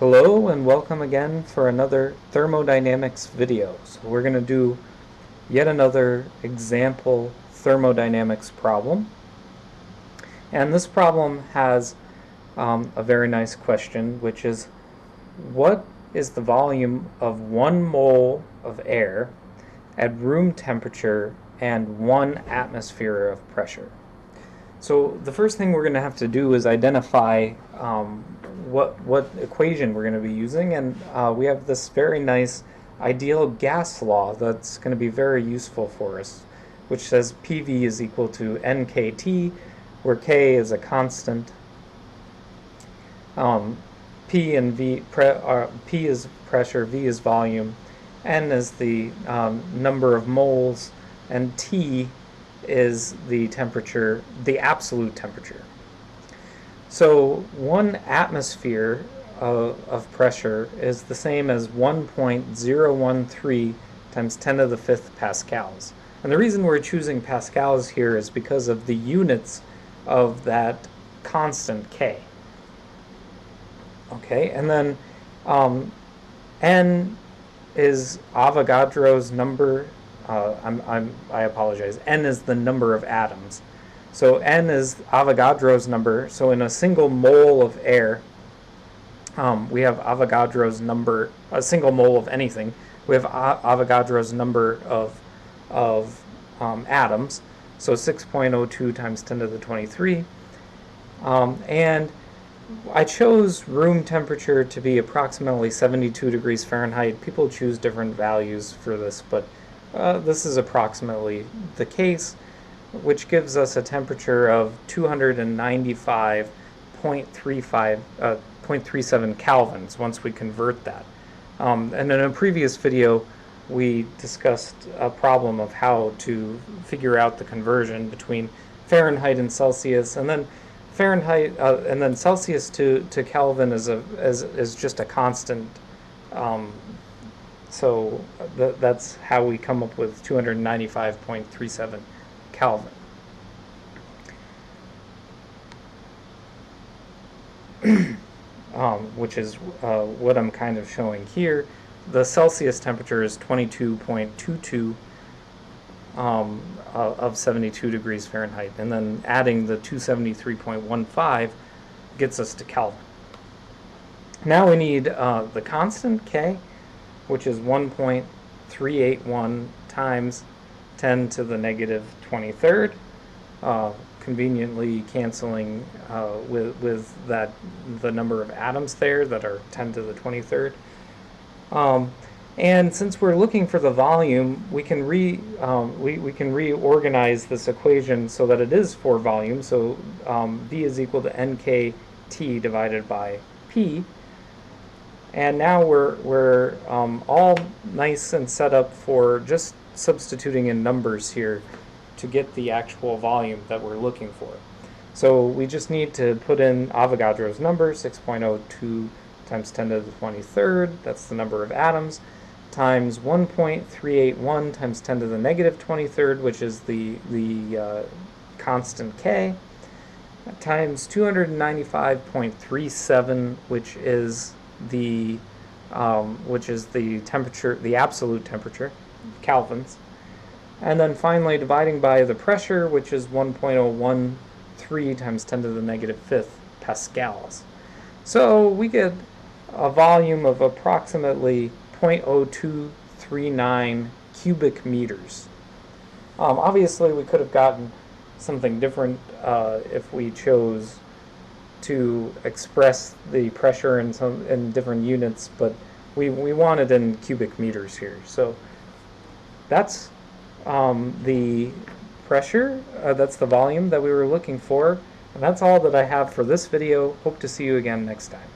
Hello and welcome again for another thermodynamics video. So we're going to do yet another example thermodynamics problem. And this problem has a very nice question, which is what is the volume of 1 mole of air at room temperature and 1 atmosphere of pressure? So the first thing we're going to have to do is identify what equation we're going to be using, and we have this very nice ideal gas law that's going to be very useful for us, which says PV is equal to NKT, where K is a constant, P is pressure, V is volume, N is the number of moles, and T is the temperature, the absolute temperature. So 1 atmosphere of pressure is the same as 1.013 times 10 to the 5th pascals. And the reason we're choosing pascals here is because of the units of that constant K. Okay, and then N is Avogadro's number. I apologize. N is the number of atoms. So N is Avogadro's number. So in a single mole of air, we have Avogadro's number. A single mole of anything, we have Avogadro's number of atoms. So 6.02 times 10 to the 23. And I chose room temperature to be approximately 72 degrees Fahrenheit. People choose different values for this, but this is approximately the case, which gives us a temperature of 295.37 kelvins once we convert that. And in a previous video, we discussed a problem of how to figure out the conversion between Fahrenheit and Celsius, and then Fahrenheit and then Celsius to Kelvin is just a constant. So that's how we come up with 295.37 Kelvin. Which is what I'm kind of showing here. The Celsius temperature is 22.22 of 72 degrees Fahrenheit, and then adding the 273.15 gets us to Kelvin. Now we need the constant K, which is 1.381 times 10 to the negative 23rd, conveniently canceling with that the number of atoms there that are 10 to the 23rd. And since we're looking for the volume, we can reorganize this equation so that it is for volume. So V is equal to NKT divided by P. And now we're all nice and set up for just substituting in numbers here to get the actual volume that we're looking for. So we just need to put in Avogadro's number, 6.02 times 10 to the 23rd, that's the number of atoms, times 1.381 times 10 to the negative 23rd, which is the constant K, times 295.37, which is the temperature, the absolute temperature, kelvins, and then finally dividing by the pressure, which is 1.013 times 10 to the negative 5th pascals. So we get a volume of approximately 0.0239 cubic meters. Obviously, we could have gotten something different if we chose to express the pressure in different units, but we want it in cubic meters here. So that's the pressure, that's the volume that we were looking for, and that's all that I have for this video. Hope to see you again next time.